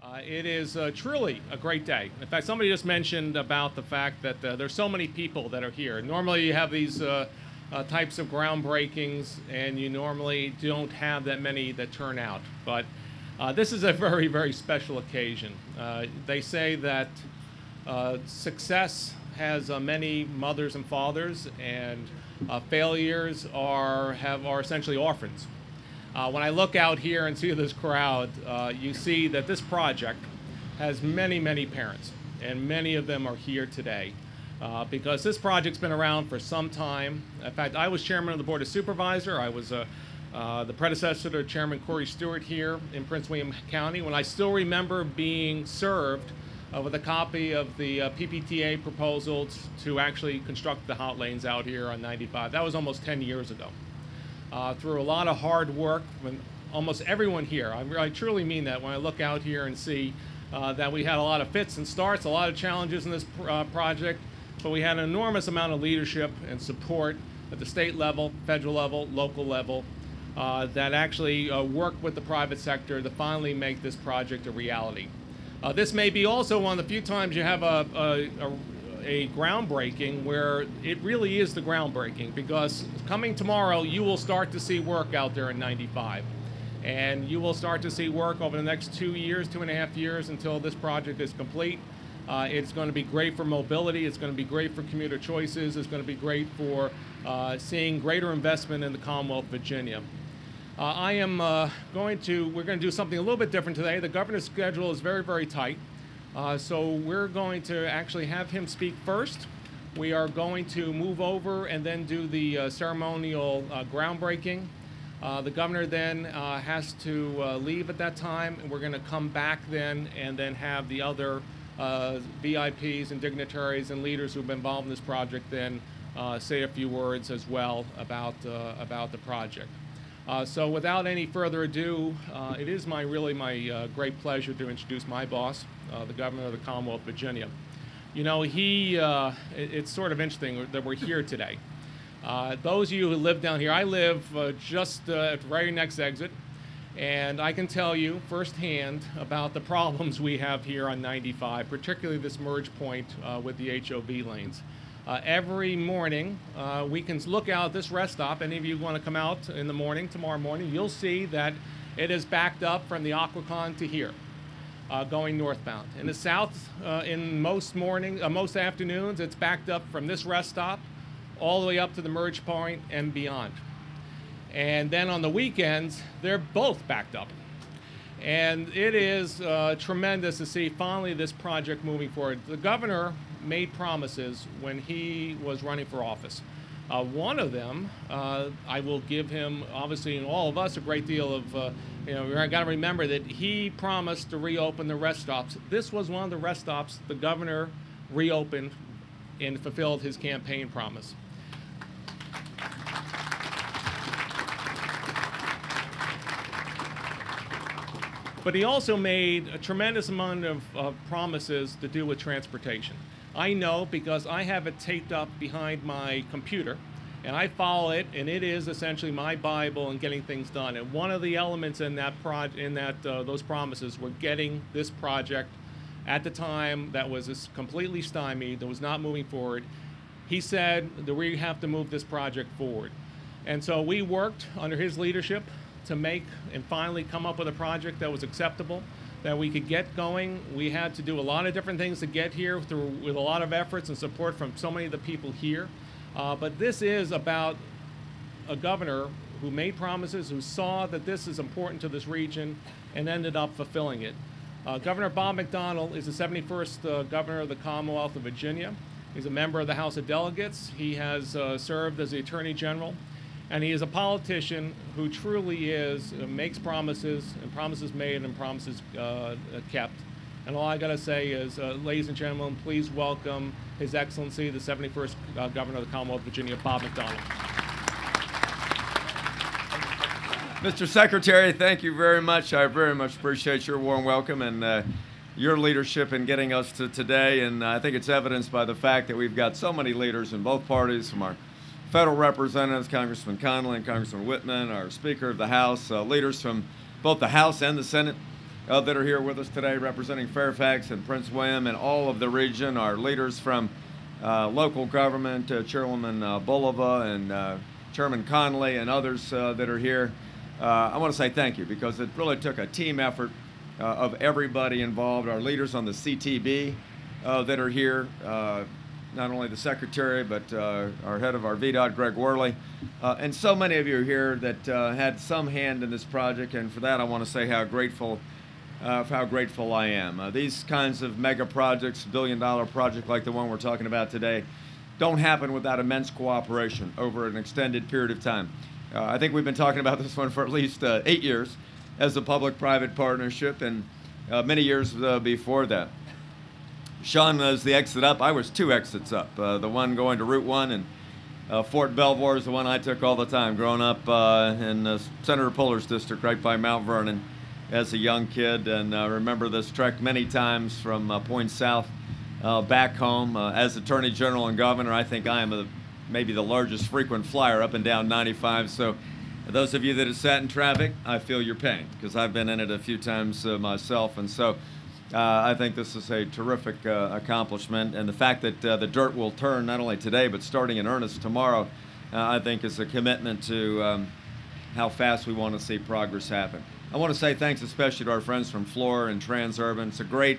It is truly a great day. In fact, somebody just mentioned about the fact that there's so many people that are here. Normally you have these types of groundbreakings and you normally don't have that many that turn out. But this is a very, very special occasion. They say that success has many mothers and fathers, and failures are essentially orphans. When I look out here and see this crowd, you see that this project has many, many parents, and many of them are here today because this project's been around for some time. In fact, I was chairman of the Board of Supervisors. I was the predecessor to Chairman Corey Stewart here in Prince William County, when I still remember being served with a copy of the PPTA proposals to actually construct the hot lanes out here on 95. That was almost 10 years ago. Through a lot of hard work from almost everyone here. I truly mean that when I look out here and see that we had a lot of fits and starts, a lot of challenges in this project, but we had an enormous amount of leadership and support at the state level, federal level, local level, that actually worked with the private sector to finally make this project a reality. This may be also one of the few times you have a groundbreaking where it really is the groundbreaking, because coming tomorrow you will start to see work out there in 95, and you will start to see work over the next 2 years, 2.5 years, until this project is complete. It's going to be great for mobility, it's going to be great for commuter choices, it's going to be great for seeing greater investment in the Commonwealth of Virginia. We're going to do something a little bit different today. The governor's schedule is very, very tight. So we're going to actually have him speak first. We are going to move over and then do the ceremonial groundbreaking. The governor then has to leave at that time, and we're going to come back then and then have the other VIPs and dignitaries and leaders who've been involved in this project then say a few words as well about the project. So without any further ado, it is my great pleasure to introduce my boss, the governor of the Commonwealth of Virginia. You know, it's sort of interesting that we're here today. Those of you who live down here, I live just at the very next exit, and I can tell you firsthand about the problems we have here on 95, particularly this merge point with the HOV lanes. Every morning, we can look out at this rest stop. Any of you want to come out in the morning, tomorrow morning, you'll see that it is backed up from the Aquacon to here, going northbound. In the south, in most afternoons, it's backed up from this rest stop all the way up to the merge point and beyond. And then on the weekends, they're both backed up. And it is tremendous to see finally this project moving forward. The governor made promises when he was running for office. One of them, I will give him, obviously, and all of us, a great deal of, we got to remember that he promised to reopen the rest stops. This was one of the rest stops the governor reopened and fulfilled his campaign promise. But he also made a tremendous amount of promises to do with transportation. I know because I have it taped up behind my computer, and I follow it, and it is essentially my Bible in getting things done. And one of the elements in those promises were getting this project at the time that was completely stymied, that was not moving forward. He said that we have to move this project forward. And so we worked under his leadership to make and finally come up with a project that was acceptable, that we could get going. We had to do a lot of different things to get here with a lot of efforts and support from so many of the people here. But this is about a governor who made promises, who saw that this is important to this region and ended up fulfilling it. Governor Bob McDonnell is the 71st governor of the Commonwealth of Virginia. He's a member of the House of Delegates. He has served as the Attorney General. And he is a politician who truly makes promises, and promises made and promises kept. And all I got to say is, ladies and gentlemen, please welcome His Excellency, the 71st Governor of the Commonwealth of Virginia, Bob McDonnell. Mr. Secretary, thank you very much. I very much appreciate your warm welcome and your leadership in getting us to today. And I think it's evidenced by the fact that we've got so many leaders in both parties, from our federal representatives, Congressman Connolly and Congressman Whitman, our Speaker of the House, leaders from both the House and the Senate, that are here with us today representing Fairfax and Prince William and all of the region, our leaders from local government, Chairwoman Bulova and Chairman Connolly and others that are here. I want to say thank you because it really took a team effort of everybody involved, our leaders on the CTB that are here, not only the Secretary, but our head of our VDOT, Greg Worley, and so many of you here that had some hand in this project, and for that I want to say how grateful I am. These kinds of mega projects, billion-dollar project like the one we're talking about today, don't happen without immense cooperation over an extended period of time. I think we've been talking about this one for at least 8 years as a public-private partnership, and many years before that. Sean was the exit up. I was 2 exits up. The one going to Route 1 and Fort Belvoir is the one I took all the time growing up in Senator Puller's district right by Mount Vernon as a young kid, and I remember this trek many times from Point South back home. As Attorney General and Governor, I think I am maybe the largest frequent flyer up and down 95, so those of you that have sat in traffic, I feel your pain because I've been in it a few times myself, and so I think this is a terrific accomplishment, and the fact that the dirt will turn not only today but starting in earnest tomorrow, I think is a commitment to how fast we want to see progress happen. I want to say thanks especially to our friends from Fluor and Transurban. It's a great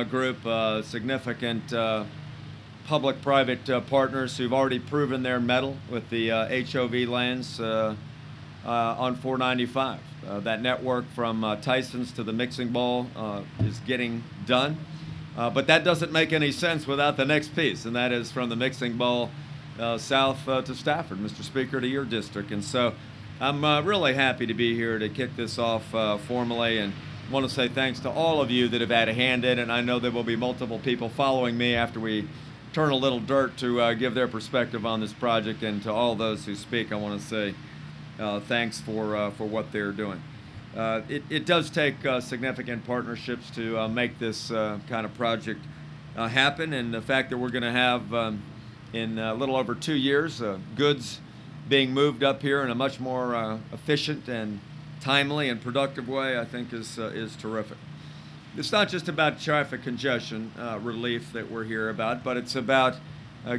group, significant public-private partners who've already proven their mettle with the HOV lands on 495. That network from Tyson's to the Mixing Bowl is getting done. But that doesn't make any sense without the next piece, and that is from the Mixing Bowl south to Stafford, Mr. Speaker, to your district. And so I'm really happy to be here to kick this off formally, and want to say thanks to all of you that have had a hand in it. And I know there will be multiple people following me after we turn a little dirt to give their perspective on this project, and to all those who speak, I want to say thanks for what they're doing. It does take significant partnerships to make this kind of project happen, and the fact that we're going to have in a little over 2 years goods being moved up here in a much more efficient and timely and productive way, I think is terrific. It's not just about traffic congestion relief that we're here about, but it's about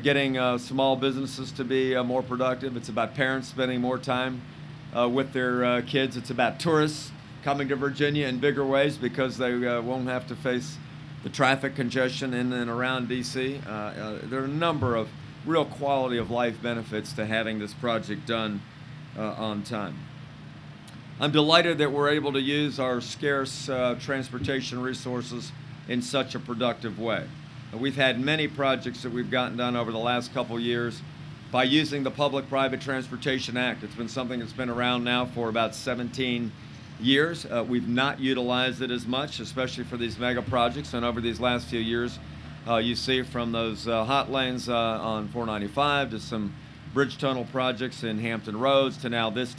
getting small businesses to be more productive. It's about parents spending more time with their kids. It's about tourists coming to Virginia in bigger ways because they won't have to face the traffic congestion in and around D.C. There are a number of real quality of life benefits to having this project done on time. I'm delighted that we're able to use our scarce transportation resources in such a productive way. We've had many projects that we've gotten done over the last couple years by using the Public-Private Transportation Act. It's been something that's been around now for about 17 years. We've not utilized it as much, especially for these mega projects, and over these last few years, you see from those hot lanes on 495 to some bridge tunnel projects in Hampton Roads to now this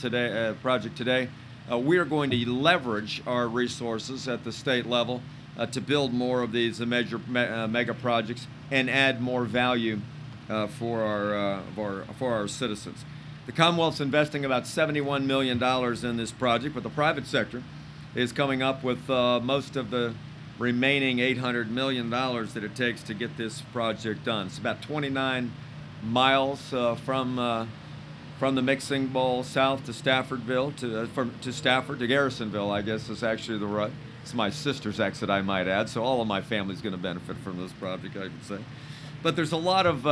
project today. We are going to leverage our resources at the state level to build more of these mega projects and add more value for our citizens. The Commonwealth's investing about $71 million in this project, but the private sector is coming up with most of the remaining $800 million that it takes to get this project done. It's about 29 miles from the Mixing Bowl south to Staffordville, to Stafford, to Garrisonville, I guess is actually the right. It's my sister's exit, I might add, so all of my family's going to benefit from this project, I would say. But there's a lot of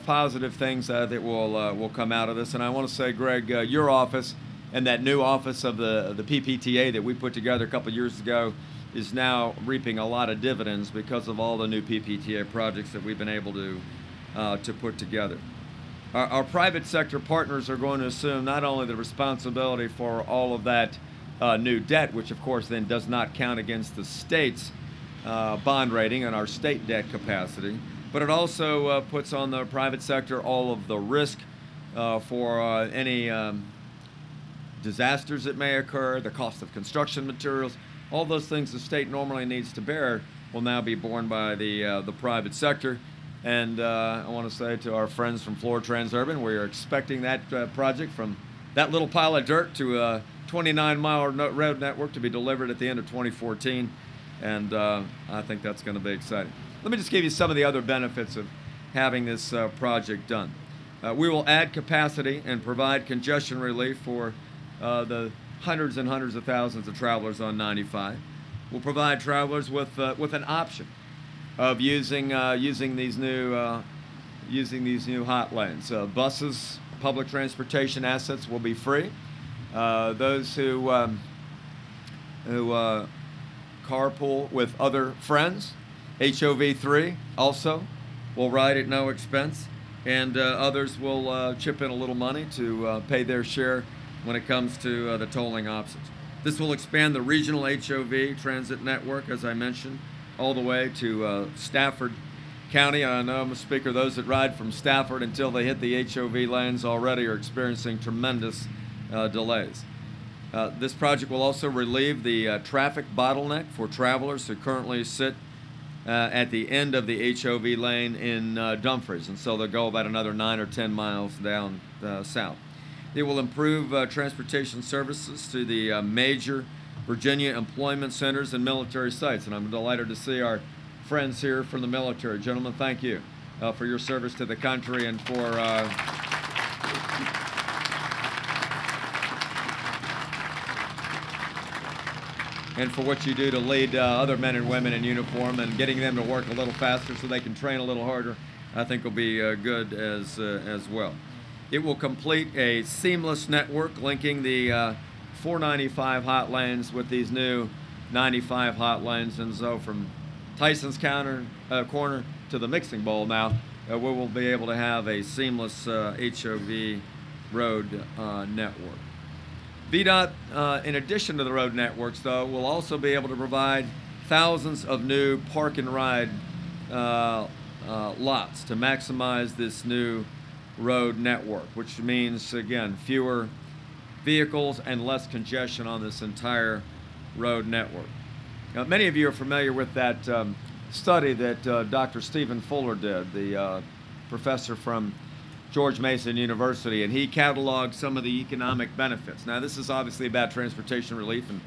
positive things that will come out of this, and I want to say, Greg, your office and that new office of the PPTA that we put together a couple of years ago is now reaping a lot of dividends because of all the new PPTA projects that we've been able to put together. Our private sector partners are going to assume not only the responsibility for all of that new debt, which of course then does not count against the state's bond rating and our state debt capacity, but it also puts on the private sector all of the risk for any disasters that may occur, the cost of construction materials, all those things the state normally needs to bear will now be borne by the private sector. And I want to say to our friends from Fluor Transurban, we are expecting that project from that little pile of dirt to a 29-mile road network to be delivered at the end of 2014, and I think that's going to be exciting. Let me just give you some of the other benefits of having this project done. We will add capacity and provide congestion relief for the hundreds and hundreds of thousands of travelers on 95. We'll provide travelers with an option of using these new hot lanes. Buses, public transportation assets will be free. Those who carpool with other friends, HOV3 also will ride at no expense, and others will chip in a little money to pay their share when it comes to the tolling options. This will expand the regional HOV transit network, as I mentioned, all the way to Stafford County. I know, Mr. Speaker, those that ride from Stafford until they hit the HOV lanes already are experiencing tremendous delays. This project will also relieve the traffic bottleneck for travelers who currently sit at the end of the HOV lane in Dumfries, and so they'll go about another 9 or 10 miles down south. It will improve transportation services to the major Virginia employment centers and military sites, and I'm delighted to see our friends here from the military. Gentlemen, thank you for your service to the country and for what you do to lead other men and women in uniform, and getting them to work a little faster so they can train a little harder, I think will be good as well. It will complete a seamless network linking the 495 hot lanes with these new 95 hot lanes, and so from Tyson's corner to the mixing bowl now, we will be able to have a seamless HOV road network. VDOT, in addition to the road networks, though, will also be able to provide thousands of new park and ride lots to maximize this new road network, which means, again, fewer vehicles and less congestion on this entire road network. Now, many of you are familiar with that study that Dr. Stephen Fuller did, the professor from George Mason University, and he cataloged some of the economic benefits. Now, this is obviously about transportation relief and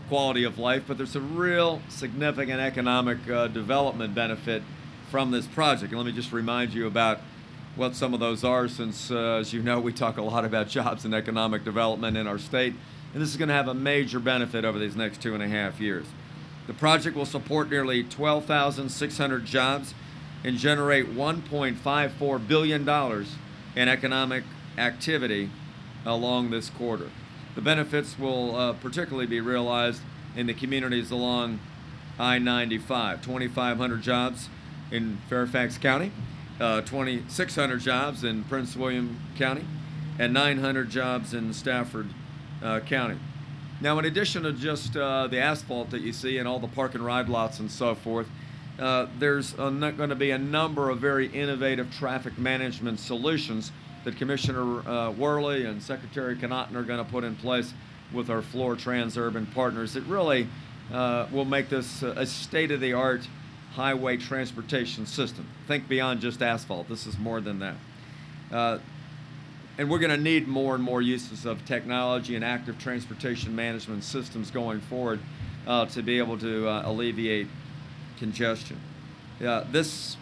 quality of life, but there's a real significant economic development benefit from this project. And let me just remind you about what some of those are, since, as you know, we talk a lot about jobs and economic development in our state, and this is going to have a major benefit over these next 2.5 years. The project will support nearly 12,600 jobs and generate $1.54 billion in economic activity along this corridor. The benefits will particularly be realized in the communities along I-95, 2,500 jobs in Fairfax County, 2,600 jobs in Prince William County, and 900 jobs in Stafford County. Now, in addition to just the asphalt that you see and all the park and ride lots and so forth, there's going to be a number of very innovative traffic management solutions that Commissioner Worley and Secretary Connaughton are going to put in place with our Floor Transurban partners. It really will make this a state-of-the-art highway transportation system. Think beyond just asphalt. This is more than that. And we're going to need more and more uses of technology and active transportation management systems going forward to be able to alleviate congestion. This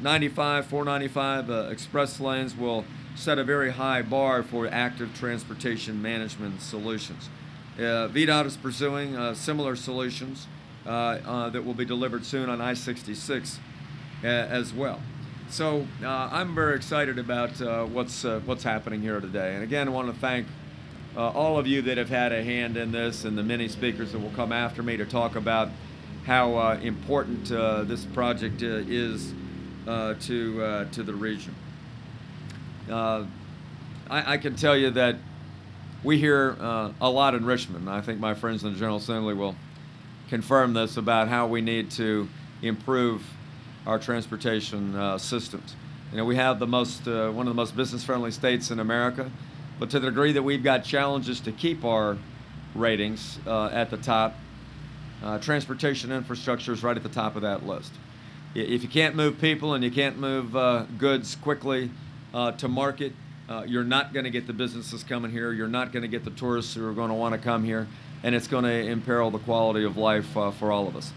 495 express lanes will set a very high bar for active transportation management solutions. VDOT is pursuing similar solutions that will be delivered soon on I-66 as well. So I'm very excited about what's happening here today. And again, I want to thank all of you that have had a hand in this, and the many speakers that will come after me to talk about how important this project is to the region. I can tell you that we hear a lot in Richmond. I think my friends in the General Assembly will confirm this about how we need to improve our transportation systems. You know, we have one of the most business-friendly states in America, but to the degree that we've got challenges to keep our ratings at the top, transportation infrastructure is right at the top of that list. If you can't move people and you can't move goods quickly to market, you're not going to get the businesses coming here. You're not going to get the tourists who are going to want to come here, and it's going to imperil the quality of life for all of us.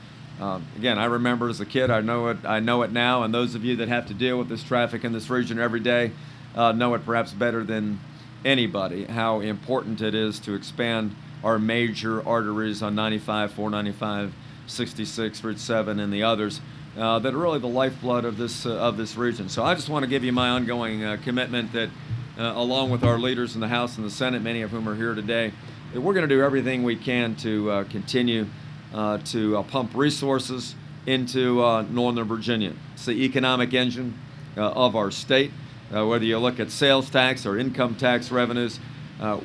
Again, I remember as a kid. I know it now, and those of you that have to deal with this traffic in this region every day know it perhaps better than anybody, how important it is to expand our major arteries on 95, 495, 66, Route 7, and the others that are really the lifeblood of this region. So I just want to give you my ongoing commitment that, along with our leaders in the House and the Senate, many of whom are here today, that we're going to do everything we can to continue to pump resources into Northern Virginia. It's the economic engine of our state. Whether you look at sales tax or income tax revenues,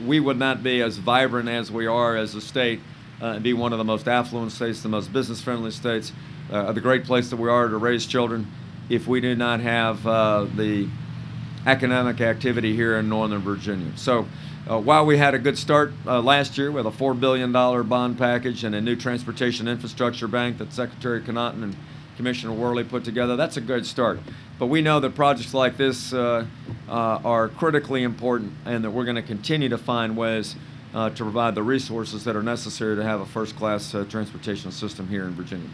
we would not be as vibrant as we are as a state and be one of the most affluent states, the most business-friendly states, the great place that we are to raise children, if we do not have the economic activity here in Northern Virginia. So while we had a good start last year with a $4 billion bond package and a new transportation infrastructure bank that Secretary Connaughton and Commissioner Worley put together, that's a good start. But we know that projects like this are critically important, and that we're going to continue to find ways to provide the resources that are necessary to have a first-class transportation system here in Virginia.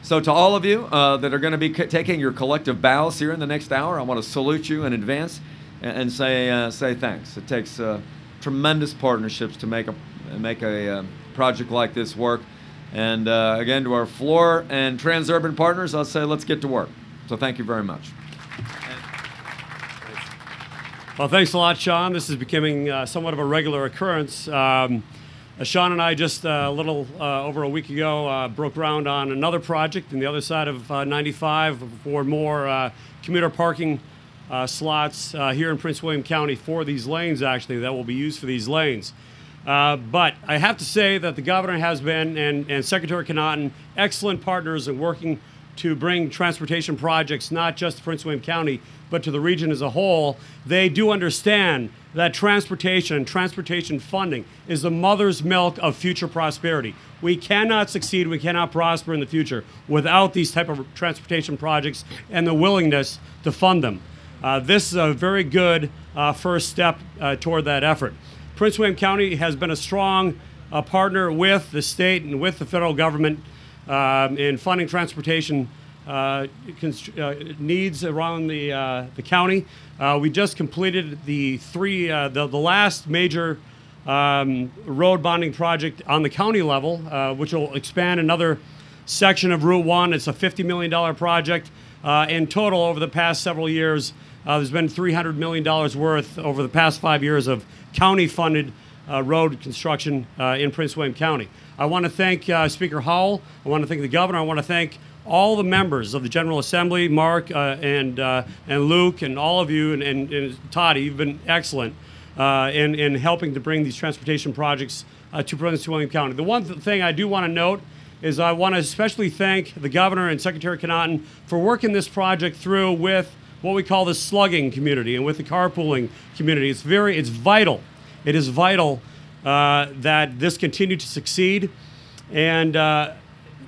So to all of you that are going to be taking your collective bows here in the next hour, I want to salute you in advance and say thanks. It takes tremendous partnerships to make a project like this work. And again, to our floor and transurban partners, I'll say let's get to work. So thank you very much. Well, thanks a lot, Sean. This is becoming somewhat of a regular occurrence. Sean and I just a little over a week ago broke ground on another project on the other side of 95 for more commuter parking slots here in Prince William County for these lanes, actually, that will be used for these lanes. But I have to say that the governor has been, and Secretary Connaughton, excellent partners in working to bring transportation projects not just to Prince William County, but to the region as a whole. They do understand that transportation funding is the mother's milk of future prosperity. We cannot succeed, we cannot prosper in the future without these type of transportation projects and the willingness to fund them. This is a very good first step toward that effort. Prince William County has been a strong partner with the state and with the federal government in funding transportation needs around the county. We just completed the last major road bonding project on the county level, which will expand another section of Route 1. It's a $50 million project. In total, over the past several years, there's been $300 million worth over the past 5 years of county-funded road construction in Prince William County. I want to thank Speaker Howell. I want to thank the governor. I want to thank all the members of the General Assembly, Mark and Luke, and all of you, and Todd. You've been excellent in helping to bring these transportation projects to Prince William County. The one thing I do want to note is I want to especially thank the governor and Secretary Connaughton for working this project through with what we call the slugging community and with the carpooling community. It's vital. It is vital that this continue to succeed, and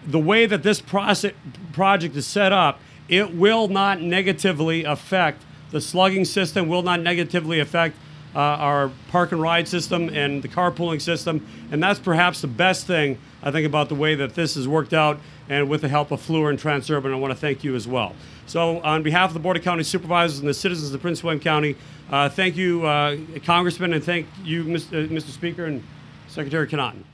the way that this project is set up, it will not negatively affect the slugging system, will not negatively affect our park and ride system and the carpooling system, and that's perhaps the best thing I think about the way that this has worked out, and with the help of Fluor and Transurban. I want to thank you as well. So on behalf of the Board of County Supervisors and the citizens of Prince William County, thank you, Congressman, and thank you, Mr. Speaker and Secretary Connaughton.